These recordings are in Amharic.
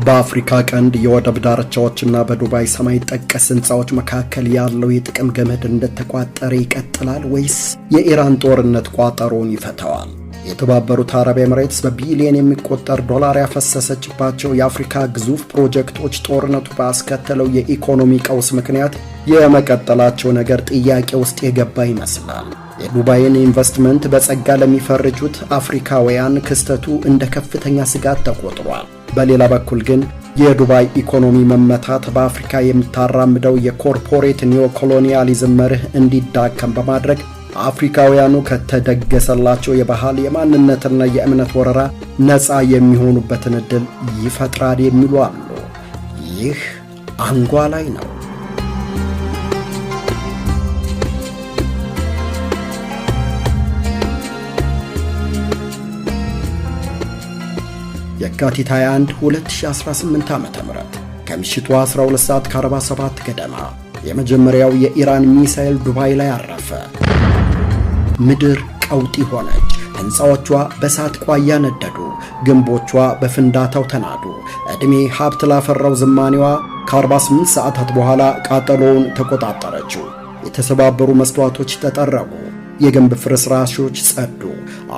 በአፍሪካ ቀንድ የወደብ ዳርቻዎችና በዱባይ ሰማይ ጠቀስ ህንፃዎች መካከል ያለው የጥቅም ገመድ እንደተቋጠረ ይቀጥላል ወይስ የኢራን ጦርነት ቋጠሮውን ይፈታዋል? የተባበሩት አረብ ኤምሬትስ በቢሊዮን የሚቆጠር ዶላር ያፈሰሰችባቸው የአፍሪካ ግዙፍ ፕሮጀክቶች ጦርነቱ ባስከተለው የኢኮኖሚ ቀውስ ምክንያት የመቀጠላቸው ነገር ጥያቄ ውስጥ የገባ ይመስላል። የዱባይን ኢንቨስትመንት በጸጋ ለሚፈርጁት አፍሪካውያን ክስተቱ እንደ ከፍተኛ ስጋት ተቆጥሯል። በሌላ በኩል ግን የዱባይ ኢኮኖሚ መመታት በአፍሪካ የምታራምደው የኮርፖሬት ኒዮኮሎኒያሊዝም መርህ እንዲዳከም በማድረግ አፍሪካውያኑ ከተደገሰላቸው የባህል የማንነትና የእምነት ወረራ ነፃ የሚሆኑበትን ዕድል ይፈጥራል የሚሉ አሉ። ይህ አንጓ ላይ ነው። የካቲት 21 2018 ዓ.ም ከምሽቱ 12:47 ገደማ የመጀመሪያው የኢራን ሚሳኤል ዱባይ ላይ አረፈ። ምድር ቀውጢ ሆነች። ሕንፃዎቿ በእሳት ቋያ ነደዱ። ግንቦቿ በፍንዳታው ተናዱ። ዕድሜ ሀብት ላፈራው ዝማኔዋ ከ48 ሰዓታት በኋላ ቃጠሎውን ተቆጣጠረችው። የተሰባበሩ መስተዋቶች ተጠረጉ። የግንብ ፍርስራሾች ጸዱ።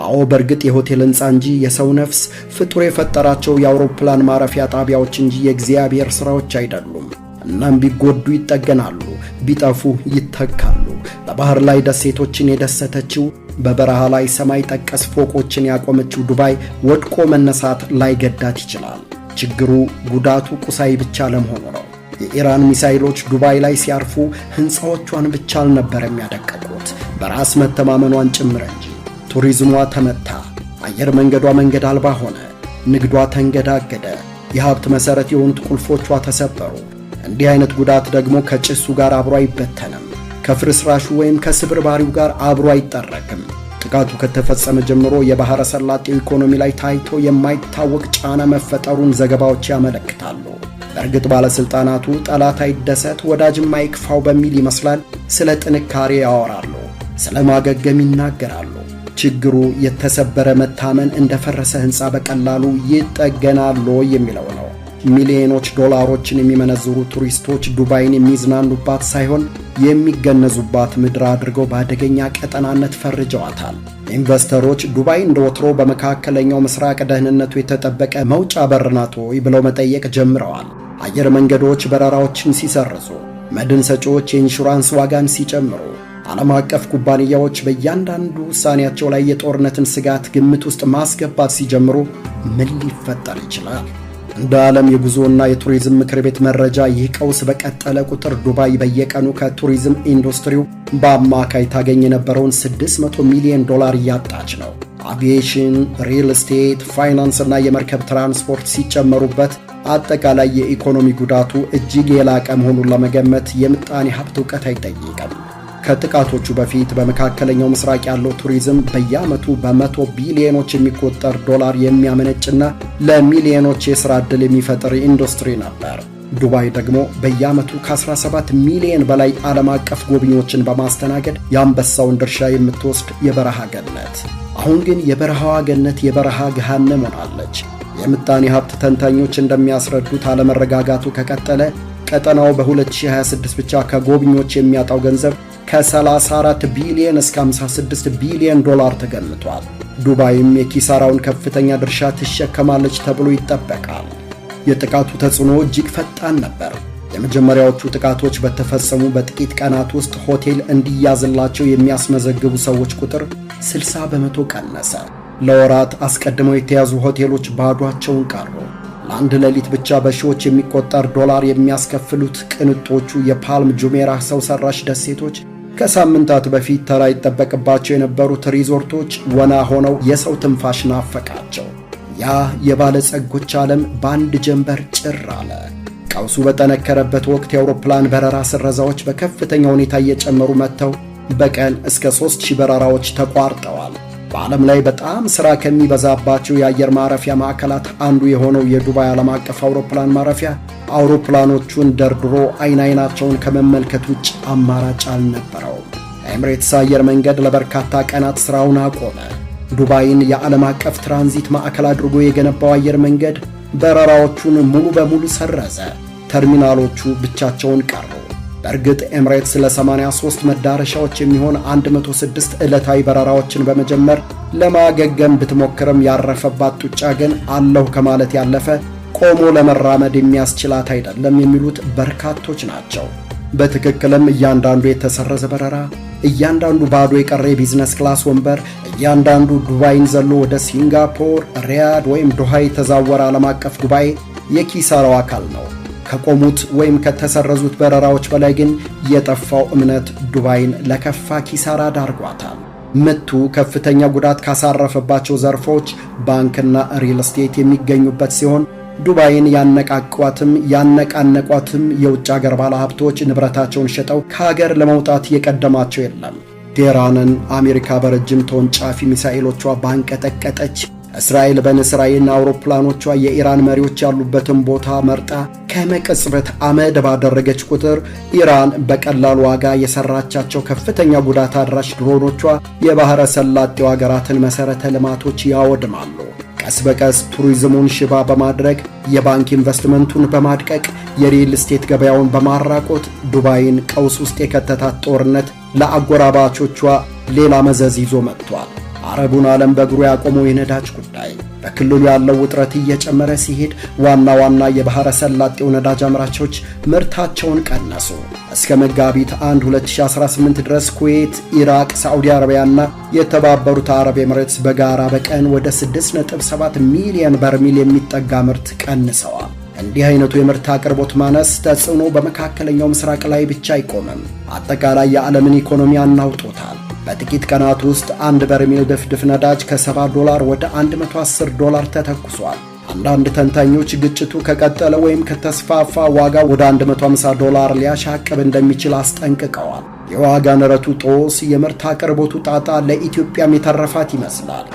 አዎ በእርግጥ የሆቴል ሕንፃ እንጂ የሰው ነፍስ ፍጡር የፈጠራቸው የአውሮፕላን ማረፊያ ጣቢያዎች እንጂ የእግዚአብሔር ሥራዎች አይደሉም። እናም ቢጎዱ ይጠገናሉ፣ ቢጠፉ ይተካሉ። በባህር ላይ ደሴቶችን የደሰተችው፣ በበረሃ ላይ ሰማይ ጠቀስ ፎቆችን ያቆመችው ዱባይ ወድቆ መነሳት ላይገዳት ይችላል። ችግሩ ጉዳቱ ቁሳዊ ብቻ ለመሆኑ ነው። የኢራን ሚሳኤሎች ዱባይ ላይ ሲያርፉ ሕንፃዎቿን ብቻ አልነበር የሚያደቀቁት፣ በራስ መተማመኗን ጭምር እንጂ። ቱሪዝሟ ተመታ። አየር መንገዷ መንገድ አልባ ሆነ። ንግዷ ተንገዳገደ። የሀብት መሠረት የሆኑት ቁልፎቿ ተሰበሩ። እንዲህ አይነት ጉዳት ደግሞ ከጭሱ ጋር አብሮ አይበተንም። ከፍርስራሹ ወይም ከስብርባሪው ጋር አብሮ አይጠረግም። ጥቃቱ ከተፈጸመ ጀምሮ የባሕረ ሰላጤው ኢኮኖሚ ላይ ታይቶ የማይታወቅ ጫና መፈጠሩን ዘገባዎች ያመለክታሉ። በእርግጥ ባለሥልጣናቱ ጠላት አይደሰት ወዳጅም አይክፋው በሚል ይመስላል ስለ ጥንካሬ ያወራሉ፣ ስለ ማገገም ይናገራሉ። ችግሩ የተሰበረ መታመን እንደፈረሰ ሕንፃ በቀላሉ ይጠገናል የሚለው ነው። ሚሊዮኖች ዶላሮችን የሚመነዝሩ ቱሪስቶች ዱባይን የሚዝናኑባት ሳይሆን የሚገነዙባት ምድር አድርገው በአደገኛ ቀጠናነት ፈርጀዋታል። ኢንቨስተሮች ዱባይ እንደወትሮ በመካከለኛው ምስራቅ ደህንነቱ የተጠበቀ መውጫ በር ናት ወይ ብለው መጠየቅ ጀምረዋል። አየር መንገዶች በረራዎችን ሲሰርዙ፣ መድን ሰጪዎች የኢንሹራንስ ዋጋን ሲጨምሩ፣ ዓለም አቀፍ ኩባንያዎች በእያንዳንዱ ውሳኔያቸው ላይ የጦርነትን ስጋት ግምት ውስጥ ማስገባት ሲጀምሩ ምን ሊፈጠር ይችላል? እንደ ዓለም የጉዞና የቱሪዝም ምክር ቤት መረጃ ይህ ቀውስ በቀጠለ ቁጥር ዱባይ በየቀኑ ከቱሪዝም ኢንዱስትሪው በአማካይ ታገኝ የነበረውን 600 ሚሊዮን ዶላር እያጣች ነው። አቪዬሽን፣ ሪል ስቴት፣ ፋይናንስ እና የመርከብ ትራንስፖርት ሲጨመሩበት አጠቃላይ የኢኮኖሚ ጉዳቱ እጅግ የላቀ መሆኑን ለመገመት የምጣኔ ሀብት ዕውቀት አይጠይቅም። ከጥቃቶቹ በፊት በመካከለኛው ምስራቅ ያለው ቱሪዝም በየዓመቱ በመቶ ቢሊዮኖች የሚቆጠር ዶላር የሚያመነጭና ለሚሊዮኖች የሥራ ዕድል የሚፈጥር ኢንዱስትሪ ነበር። ዱባይ ደግሞ በየዓመቱ ከ17 ሚሊዮን በላይ ዓለም አቀፍ ጎብኚዎችን በማስተናገድ የአንበሳውን ድርሻ የምትወስድ የበረሃ ገነት። አሁን ግን የበረሃዋ ገነት የበረሃ ገሃነም ሆናለች። የምጣኔ ሀብት ተንታኞች እንደሚያስረዱት አለመረጋጋቱ ከቀጠለ ቀጠናው በ2026 ብቻ ከጎብኚዎች የሚያጣው ገንዘብ ከ34 ቢሊዮን እስከ 56 ቢሊዮን ዶላር ተገምቷል። ዱባይም የኪሳራውን ከፍተኛ ድርሻ ትሸከማለች ተብሎ ይጠበቃል። የጥቃቱ ተጽዕኖ እጅግ ፈጣን ነበር። የመጀመሪያዎቹ ጥቃቶች በተፈጸሙ በጥቂት ቀናት ውስጥ ሆቴል እንዲያዝላቸው የሚያስመዘግቡ ሰዎች ቁጥር 60 በመቶ ቀነሰ። ለወራት አስቀድመው የተያዙ ሆቴሎች ባዷቸውን ቀሩ። ለአንድ ሌሊት ብቻ በሺዎች የሚቆጠር ዶላር የሚያስከፍሉት ቅንጦቹ የፓልም ጁሜራ ሰው ሰራሽ ደሴቶች ከሳምንታት በፊት ተራ ይጠበቅባቸው የነበሩት ሪዞርቶች ወና ሆነው የሰው ትንፋሽ ናፈቃቸው። ያ የባለጸጎች ዓለም በአንድ ጀንበር ጭር አለ። ቀውሱ በጠነከረበት ወቅት የአውሮፕላን በረራ ስረዛዎች በከፍተኛ ሁኔታ እየጨመሩ መጥተው በቀን እስከ 3000 በረራዎች ተቋርጠዋል። በዓለም ላይ በጣም ሥራ ከሚበዛባቸው የአየር ማረፊያ ማዕከላት አንዱ የሆነው የዱባይ ዓለም አቀፍ አውሮፕላን ማረፊያ አውሮፕላኖቹን ደርድሮ አይናቸውን ከመመልከት ውጭ አማራጭ አልነበረውም። ኤምሬትስ አየር መንገድ ለበርካታ ቀናት ሥራውን አቆመ። ዱባይን የዓለም አቀፍ ትራንዚት ማዕከል አድርጎ የገነባው አየር መንገድ በረራዎቹን ሙሉ በሙሉ ሰረዘ። ተርሚናሎቹ ብቻቸውን ቀሩ። በእርግጥ ኤምሬትስ ለ83 መዳረሻዎች የሚሆን 106 ዕለታዊ በረራዎችን በመጀመር ለማገገም ብትሞክርም ያረፈባት ጡጫ ግን አለሁ ከማለት ያለፈ ቆሞ ለመራመድ የሚያስችላት አይደለም የሚሉት በርካቶች ናቸው። በትክክልም እያንዳንዱ የተሰረዘ በረራ፣ እያንዳንዱ ባዶ የቀረ የቢዝነስ ክላስ ወንበር፣ እያንዳንዱ ዱባይን ዘሎ ወደ ሲንጋፖር፣ ሪያድ ወይም ዶሃ የተዛወረ ዓለም አቀፍ ጉባኤ የኪሳራው አካል ነው። ከቆሙት ወይም ከተሰረዙት በረራዎች በላይ ግን የጠፋው እምነት ዱባይን ለከፋ ኪሳራ ዳርጓታል። ምቱ ከፍተኛ ጉዳት ካሳረፈባቸው ዘርፎች ባንክና ሪል ስቴት የሚገኙበት ሲሆን ዱባይን ያነቃቋትም ያነቃነቋትም የውጭ ሀገር ባለሀብቶች ንብረታቸውን ሸጠው ከሀገር ለመውጣት የቀደማቸው የለም። ቴህራንን አሜሪካ በረጅም ተወንጫፊ ሚሳኤሎቿ ባንቀጠቀጠች፣ እስራኤል በንስራኤልና አውሮፕላኖቿ የኢራን መሪዎች ያሉበትን ቦታ መርጣ ከመቀጽበት አመድ ባደረገች ቁጥር ኢራን በቀላል ዋጋ የሰራቻቸው ከፍተኛ ጉዳት አድራሽ ድሮኖቿ የባህረ ሰላጤው ሀገራትን መሠረተ ልማቶች ያወድማሉ። ቀስ በቀስ ቱሪዝሙን ሽባ በማድረግ የባንክ ኢንቨስትመንቱን በማድቀቅ የሪል ስቴት ገበያውን በማራቆት ዱባይን ቀውስ ውስጥ የከተታት ጦርነት ለአጎራባቾቿ ሌላ መዘዝ ይዞ መጥቷል። አረቡን ዓለም በእግሩ ያቆመው የነዳጅ ጉዳይ፣ በክልሉ ያለው ውጥረት እየጨመረ ሲሄድ ዋና ዋና የባህረ ሰላጤው ነዳጅ አምራቾች ምርታቸውን ቀነሱ። እስከ መጋቢት 1 2018 ድረስ ኩዌት፣ ኢራቅ፣ ሳዑዲ አረቢያና የተባበሩት አረብ ኤምሬትስ በጋራ በቀን ወደ 6.7 ሚሊዮን በርሜል የሚጠጋ ምርት ቀንሰዋል። እንዲህ አይነቱ የምርት አቅርቦት ማነስ ተጽዕኖ በመካከለኛው ምስራቅ ላይ ብቻ አይቆምም፣ አጠቃላይ የዓለምን ኢኮኖሚ አናውጦታል። በጥቂት ቀናት ውስጥ አንድ በርሜል ድፍድፍ ነዳጅ ከ$70 ወደ $110 ተተኩሷል። አንዳንድ ተንታኞች ግጭቱ ከቀጠለ ወይም ከተስፋፋ ዋጋ ወደ $150 ሊያሻቅብ እንደሚችል አስጠንቅቀዋል። የዋጋ ንረቱ ጦስ የምርት አቅርቦቱ ጣጣ ለኢትዮጵያም የተረፋት ይመስላል።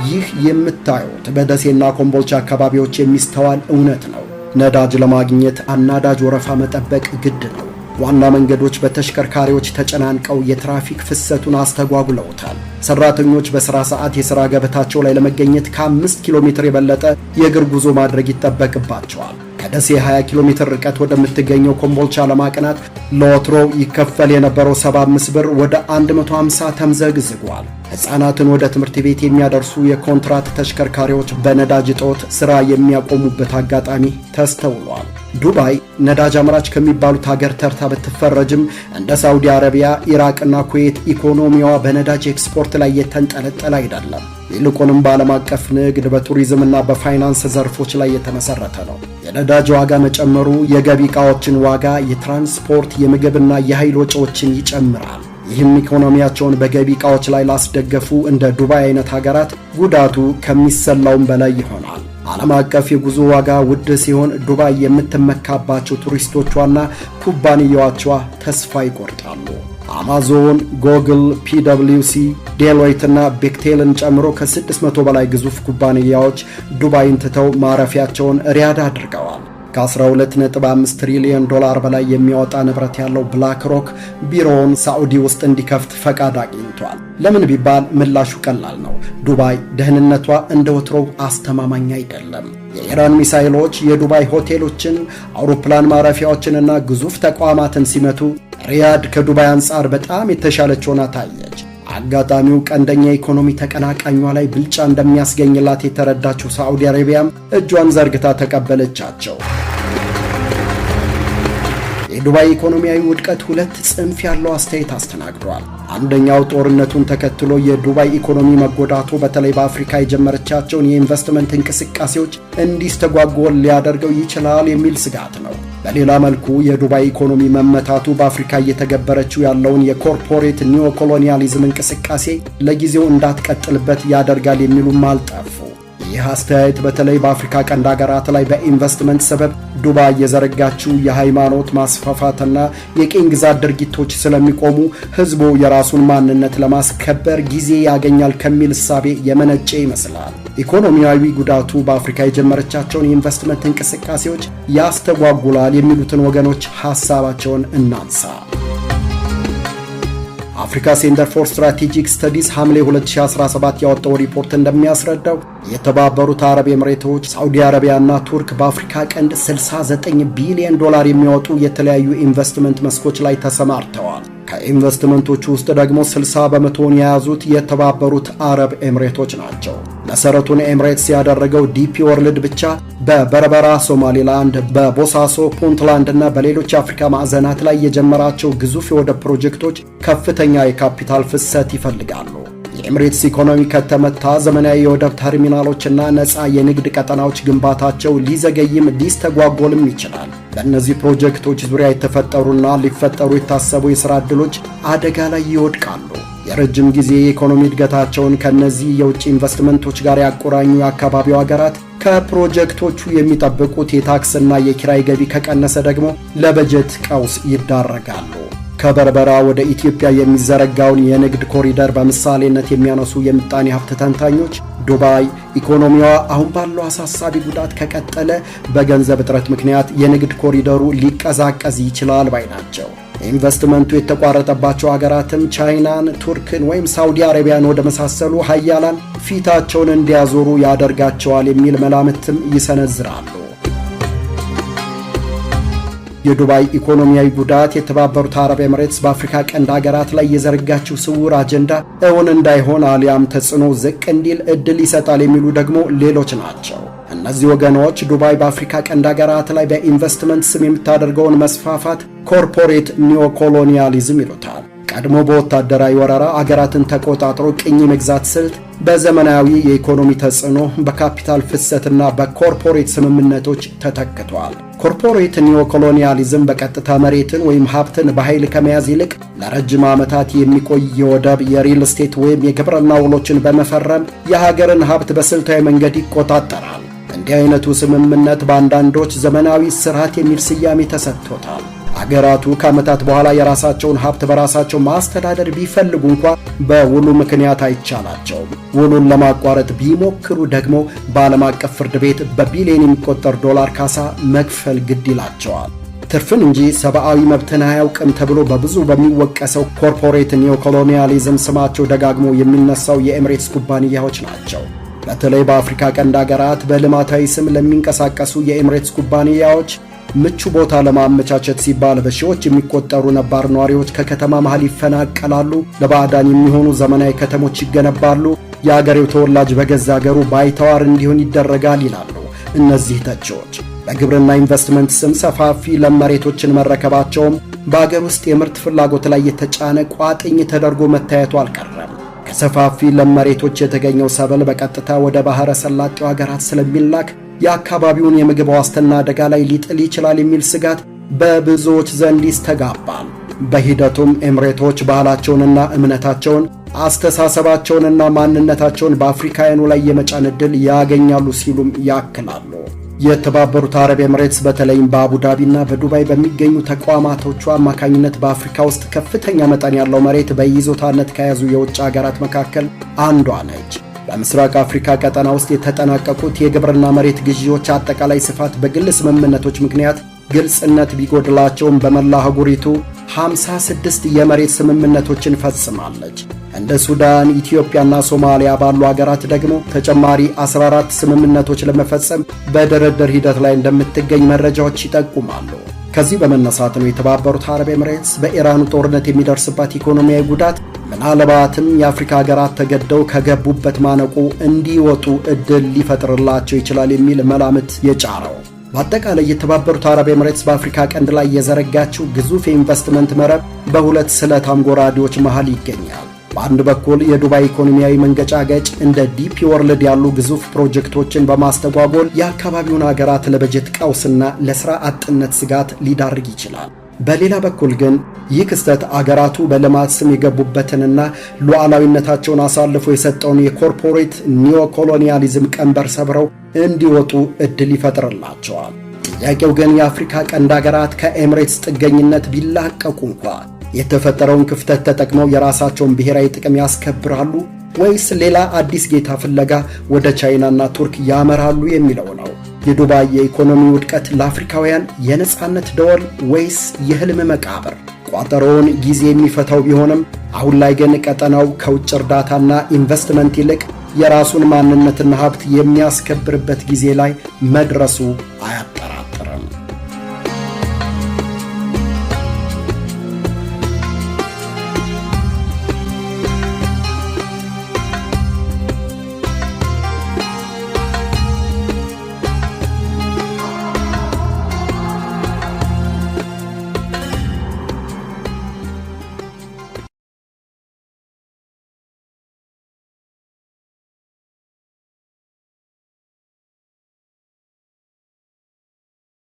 ይህ የምታዩት በደሴና ኮምቦልቻ አካባቢዎች የሚስተዋል እውነት ነው። ነዳጅ ለማግኘት አናዳጅ ወረፋ መጠበቅ ግድ ነው። ዋና መንገዶች በተሽከርካሪዎች ተጨናንቀው የትራፊክ ፍሰቱን አስተጓጉለውታል። ሰራተኞች በሥራ ሰዓት የሥራ ገበታቸው ላይ ለመገኘት ከ5 ኪሎ ሜትር የበለጠ የእግር ጉዞ ማድረግ ይጠበቅባቸዋል። ከደሴ 20 ኪሎ ሜትር ርቀት ወደምትገኘው ኮምቦልቻ ለማቅናት ለወትሮው ይከፈል የነበረው 75 ብር ወደ 150 ተምዘግዝጓል። ሕፃናትን ወደ ትምህርት ቤት የሚያደርሱ የኮንትራት ተሽከርካሪዎች በነዳጅ እጦት ሥራ የሚያቆሙበት አጋጣሚ ተስተውሏል። ዱባይ ነዳጅ አምራች ከሚባሉት ሀገር ተርታ ብትፈረጅም እንደ ሳዑዲ አረቢያ፣ ኢራቅና ኩዌት ኢኮኖሚዋ በነዳጅ ኤክስፖርት ላይ የተንጠለጠለ አይደለም። ይልቁንም በዓለም አቀፍ ንግድ፣ በቱሪዝምና በፋይናንስ ዘርፎች ላይ የተመሰረተ ነው። የነዳጅ ዋጋ መጨመሩ የገቢ ዕቃዎችን ዋጋ፣ የትራንስፖርት፣ የምግብና የኃይል ወጪዎችን ይጨምራል። ይህም ኢኮኖሚያቸውን በገቢ ዕቃዎች ላይ ላስደገፉ እንደ ዱባይ አይነት ሀገራት ጉዳቱ ከሚሰላውም በላይ ይሆናል። ዓለም አቀፍ የጉዞ ዋጋ ውድ ሲሆን ዱባይ የምትመካባቸው ቱሪስቶቿና ኩባንያዎቿ ተስፋ ይቆርጣሉ። አማዞን፣ ጎግል፣ PwC፣ ዴሎይት እና ቤክቴልን ጨምሮ ከ600 በላይ ግዙፍ ኩባንያዎች ዱባይን ትተው ማረፊያቸውን ሪያድ አድርገዋል። ከ12.5 ትሪሊዮን ዶላር በላይ የሚያወጣ ንብረት ያለው ብላክ ሮክ ቢሮውን ሳዑዲ ውስጥ እንዲከፍት ፈቃድ አግኝቷል። ለምን ቢባል ምላሹ ቀላል ነው። ዱባይ ደህንነቷ እንደ ወትሮው አስተማማኝ አይደለም። የኢራን ሚሳይሎች የዱባይ ሆቴሎችን፣ አውሮፕላን ማረፊያዎችንና ግዙፍ ተቋማትን ሲመቱ ሪያድ ከዱባይ አንጻር በጣም የተሻለች ሆና ታየች። አጋጣሚው ቀንደኛ ኢኮኖሚ ተቀናቃኟ ላይ ብልጫ እንደሚያስገኝላት የተረዳችው ሳዑዲ አረቢያም እጇን ዘርግታ ተቀበለቻቸው። የዱባይ ኢኮኖሚያዊ ውድቀት ሁለት ጽንፍ ያለው አስተያየት አስተናግዷል። አንደኛው ጦርነቱን ተከትሎ የዱባይ ኢኮኖሚ መጎዳቱ በተለይ በአፍሪካ የጀመረቻቸውን የኢንቨስትመንት እንቅስቃሴዎች እንዲስተጓጎል ሊያደርገው ይችላል የሚል ስጋት ነው። በሌላ መልኩ የዱባይ ኢኮኖሚ መመታቱ በአፍሪካ እየተገበረችው ያለውን የኮርፖሬት ኒዮ ኮሎኒያሊዝም እንቅስቃሴ ለጊዜው እንዳትቀጥልበት ያደርጋል የሚሉም አልጠፉ። ይህ አስተያየት በተለይ በአፍሪካ ቀንድ ሀገራት ላይ በኢንቨስትመንት ሰበብ ዱባይ የዘረጋችው የሃይማኖት ማስፋፋትና የቅኝ ግዛት ድርጊቶች ስለሚቆሙ ሕዝቡ የራሱን ማንነት ለማስከበር ጊዜ ያገኛል ከሚል እሳቤ የመነጨ ይመስላል። ኢኮኖሚያዊ ጉዳቱ በአፍሪካ የጀመረቻቸውን የኢንቨስትመንት እንቅስቃሴዎች ያስተጓጉላል የሚሉትን ወገኖች ሐሳባቸውን እናንሳ። አፍሪካ ሴንተር ፎር ስትራቴጂክ ስተዲስ ሐምሌ 2017 ያወጣው ሪፖርት እንደሚያስረዳው የተባበሩት አረብ ኤምሬቶች፣ ሳዑዲ አረቢያና ቱርክ በአፍሪካ ቀንድ 69 ቢሊዮን ዶላር የሚያወጡ የተለያዩ ኢንቨስትመንት መስኮች ላይ ተሰማርተዋል። ከኢንቨስትመንቶቹ ውስጥ ደግሞ 60 በመቶውን የያዙት የተባበሩት አረብ ኤምሬቶች ናቸው። መሰረቱን ኤምሬትስ ያደረገው ዲፒ ወርልድ ብቻ በበርበራ፣ ሶማሊላንድ፣ በቦሳሶ፣ ፑንትላንድ እና በሌሎች የአፍሪካ ማዕዘናት ላይ የጀመራቸው ግዙፍ የወደብ ፕሮጀክቶች ከፍተኛ የካፒታል ፍሰት ይፈልጋሉ። የኤምሬትስ ኢኮኖሚ ከተመታ ዘመናዊ የወደብ ተርሚናሎችና ነፃ የንግድ ቀጠናዎች ግንባታቸው ሊዘገይም ሊስተጓጎልም ይችላል። በእነዚህ ፕሮጀክቶች ዙሪያ የተፈጠሩና ሊፈጠሩ የታሰቡ የሥራ ዕድሎች አደጋ ላይ ይወድቃሉ። የረጅም ጊዜ የኢኮኖሚ እድገታቸውን ከእነዚህ የውጭ ኢንቨስትመንቶች ጋር ያቆራኙ የአካባቢው ሀገራት ከፕሮጀክቶቹ የሚጠብቁት የታክስና የኪራይ ገቢ ከቀነሰ ደግሞ ለበጀት ቀውስ ይዳረጋሉ። ከበርበራ ወደ ኢትዮጵያ የሚዘረጋውን የንግድ ኮሪደር በምሳሌነት የሚያነሱ የምጣኔ ሀብት ተንታኞች ዱባይ ኢኮኖሚዋ አሁን ባለው አሳሳቢ ጉዳት ከቀጠለ በገንዘብ እጥረት ምክንያት የንግድ ኮሪደሩ ሊቀዛቀዝ ይችላል ባይ ናቸው። ኢንቨስትመንቱ የተቋረጠባቸው ሀገራትም ቻይናን፣ ቱርክን ወይም ሳውዲ አረቢያን ወደ መሳሰሉ ሀያላን ፊታቸውን እንዲያዞሩ ያደርጋቸዋል የሚል መላምትም ይሰነዝራሉ። የዱባይ ኢኮኖሚያዊ ጉዳት የተባበሩት አረብ ኤምሬትስ በአፍሪካ ቀንድ ሀገራት ላይ የዘረጋችው ስውር አጀንዳ እውን እንዳይሆን አሊያም ተጽዕኖ ዝቅ እንዲል እድል ይሰጣል የሚሉ ደግሞ ሌሎች ናቸው። እነዚህ ወገኖች ዱባይ በአፍሪካ ቀንድ ሀገራት ላይ በኢንቨስትመንት ስም የምታደርገውን መስፋፋት ኮርፖሬት ኒዮኮሎኒያሊዝም ይሉታል። ቀድሞ በወታደራዊ ወረራ አገራትን ተቆጣጥሮ ቅኝ መግዛት ስልት በዘመናዊ የኢኮኖሚ ተጽዕኖ፣ በካፒታል ፍሰትና በኮርፖሬት ስምምነቶች ተተክቷል። ኮርፖሬት ኒዮኮሎኒያሊዝም በቀጥታ መሬትን ወይም ሀብትን በኃይል ከመያዝ ይልቅ ለረጅም ዓመታት የሚቆይ የወደብ፣ የሪል ስቴት ወይም የግብርና ውሎችን በመፈረም የሀገርን ሀብት በስልታዊ መንገድ ይቆጣጠራል። እንዲህ አይነቱ ስምምነት በአንዳንዶች ዘመናዊ ስርዓት የሚል ስያሜ ተሰጥቶታል። አገራቱ ከዓመታት በኋላ የራሳቸውን ሀብት በራሳቸው ማስተዳደር ቢፈልጉ እንኳ በውሉ ምክንያት አይቻላቸውም። ውሉን ለማቋረጥ ቢሞክሩ ደግሞ በዓለም አቀፍ ፍርድ ቤት በቢሊዮን የሚቆጠር ዶላር ካሳ መክፈል ግድ ይላቸዋል። ትርፍን እንጂ ሰብአዊ መብትን አያውቅም ተብሎ በብዙ በሚወቀሰው ኮርፖሬት ኒዮኮሎኒያሊዝም ስማቸው ደጋግሞ የሚነሳው የኤምሬትስ ኩባንያዎች ናቸው። በተለይ በአፍሪካ ቀንድ አገራት በልማታዊ ስም ለሚንቀሳቀሱ የኤምሬትስ ኩባንያዎች ምቹ ቦታ ለማመቻቸት ሲባል በሺዎች የሚቆጠሩ ነባር ነዋሪዎች ከከተማ መሃል ይፈናቀላሉ፣ ለባዕዳን የሚሆኑ ዘመናዊ ከተሞች ይገነባሉ፣ የአገሬው ተወላጅ በገዛ አገሩ ባይተዋር እንዲሆን ይደረጋል ይላሉ እነዚህ ተቺዎች። በግብርና ኢንቨስትመንት ስም ሰፋፊ ለም መሬቶችን መረከባቸውም በአገር ውስጥ የምርት ፍላጎት ላይ የተጫነ ቋጥኝ ተደርጎ መታየቱ አልቀረም። ከሰፋፊ ለም መሬቶች የተገኘው ሰብል በቀጥታ ወደ ባህረ ሰላጤው ሀገራት ስለሚላክ የአካባቢውን የምግብ ዋስትና አደጋ ላይ ሊጥል ይችላል የሚል ስጋት በብዙዎች ዘንድ ይስተጋባል። በሂደቱም ኤምሬቶች ባህላቸውንና እምነታቸውን፣ አስተሳሰባቸውንና ማንነታቸውን በአፍሪካውያኑ ላይ የመጫን ዕድል ያገኛሉ ሲሉም ያክላሉ። የተባበሩት አረብ ኤምሬትስ በተለይም በአቡዳቢና በዱባይ በሚገኙ ተቋማቶቹ አማካኝነት በአፍሪካ ውስጥ ከፍተኛ መጠን ያለው መሬት በይዞታነት ከያዙ የውጭ ሀገራት መካከል አንዷ ነች። በምስራቅ አፍሪካ ቀጠና ውስጥ የተጠናቀቁት የግብርና መሬት ግዢዎች አጠቃላይ ስፋት በግል ስምምነቶች ምክንያት ግልጽነት ቢጎድላቸውም በመላ አህጉሪቱ 56 የመሬት ስምምነቶችን ፈጽማለች። እንደ ሱዳን፣ ኢትዮጵያና ሶማሊያ ባሉ ሀገራት ደግሞ ተጨማሪ 14 ስምምነቶች ለመፈጸም በድርድር ሂደት ላይ እንደምትገኝ መረጃዎች ይጠቁማሉ። ከዚህ በመነሳት ነው የተባበሩት አረብ ኤምሬትስ በኢራኑ ጦርነት የሚደርስባት ኢኮኖሚያዊ ጉዳት ምናልባትም የአፍሪካ ሀገራት ተገደው ከገቡበት ማነቆ እንዲወጡ ዕድል ሊፈጥርላቸው ይችላል የሚል መላምት የጫረው። በአጠቃላይ የተባበሩት አረብ ኤምሬትስ በአፍሪካ ቀንድ ላይ የዘረጋችው ግዙፍ የኢንቨስትመንት መረብ በሁለት ስለታም ጎራዴዎች መሃል ይገኛል። በአንድ በኩል የዱባይ ኢኮኖሚያዊ መንገጫገጭ እንደ ዲፒ ወርልድ ያሉ ግዙፍ ፕሮጀክቶችን በማስተጓጎል የአካባቢውን ሀገራት ለበጀት ቀውስና ለሥራ አጥነት ስጋት ሊዳርግ ይችላል። በሌላ በኩል ግን ይህ ክስተት አገራቱ በልማት ስም የገቡበትንና ሉዓላዊነታቸውን አሳልፎ የሰጠውን የኮርፖሬት ኒዮኮሎኒያሊዝም ቀንበር ሰብረው እንዲወጡ ዕድል ይፈጥርላቸዋል። ጥያቄው ግን የአፍሪካ ቀንድ አገራት ከኤምሬትስ ጥገኝነት ቢላቀቁ እንኳ የተፈጠረውን ክፍተት ተጠቅመው የራሳቸውን ብሔራዊ ጥቅም ያስከብራሉ ወይስ ሌላ አዲስ ጌታ ፍለጋ ወደ ቻይናና ቱርክ ያመራሉ የሚለው ነው። የዱባይ የኢኮኖሚ ውድቀት ለአፍሪካውያን የነጻነት ደወል ወይስ የህልም መቃብር? ቋጠሮውን ጊዜ የሚፈታው ቢሆንም አሁን ላይ ግን ቀጠናው ከውጭ እርዳታና ኢንቨስትመንት ይልቅ የራሱን ማንነትና ሀብት የሚያስከብርበት ጊዜ ላይ መድረሱ